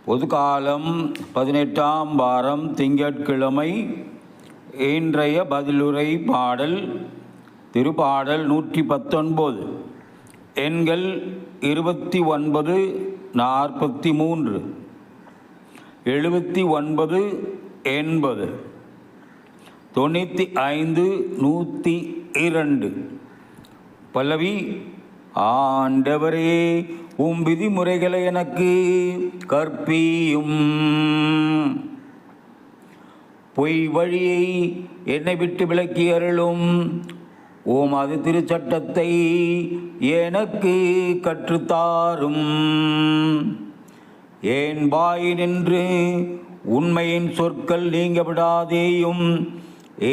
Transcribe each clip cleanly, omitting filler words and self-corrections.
பொதுக்காலம் 18ஆம் வாரம் திங்கட்கிழமை. இன்றைய பதிலுரை பாடல் திருப்பாடல் 119, எண்கள் 29, 43, 79, 80, 95, 102. பல்லவி: ஆண்டவரே, உம் விதிமுறைகளை எனக்கு கற்பியும். பொய் வழியை என்னை விட்டு விலக்கி அருளும். உமது திருச்சட்டத்தை எனக்கு கற்றுத்தாரும். என் வாயினின்று உண்மையின் சொற்கள் நீங்க விடாதேயும்.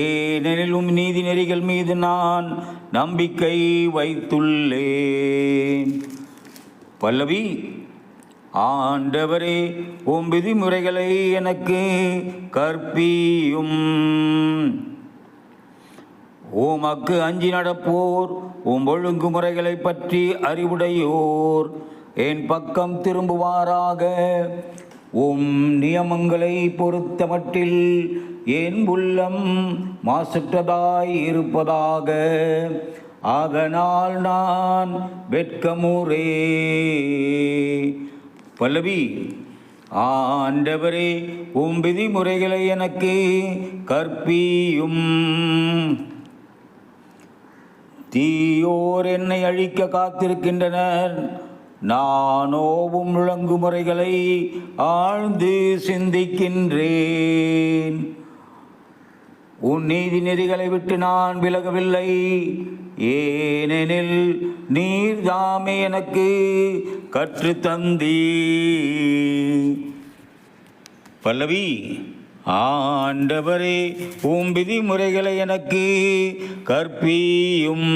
ஏனெனில் உம் நீதி நெறிகள் மீது நான் நம்பிக்கை வைத்துள்ளேன். பல்லவி: ஆண்டவரே, உம் விதிமுறைகளை எனக்கு கற்பியும். உமக்கு அஞ்சி நடப்போர் உம் ஒழுங்குமுறைகளை பற்றி அறிவுடையோர் என் பக்கம் திரும்புவாராக. உம் நியமங்களை பொறுத்த மட்டில் என் உள்ளம் மாசற்றதாய் இருப்பதாக. அதனால் நான் வெட்கமுறே. பல்லவி: ஆண்டவரே, உம் விதிமுறைகளை எனக்கு கற்பியும். தீயோர் என்னை அழிக்க காத்திருக்கின்றனர். நானோவும் ஒழுங்குமுறைகளை ஆழ்ந்து சிந்திக்கின்றேன். உன் நீதி நெறிகளை விட்டு நான் விலகவில்லை. ஏனெனில் நீர் தாமே எனக்கு கற்றுத்தந்தீ. பல்லவி: ஆண்டவரே, உம் விதிமுறைகளை எனக்கு கற்பியும்.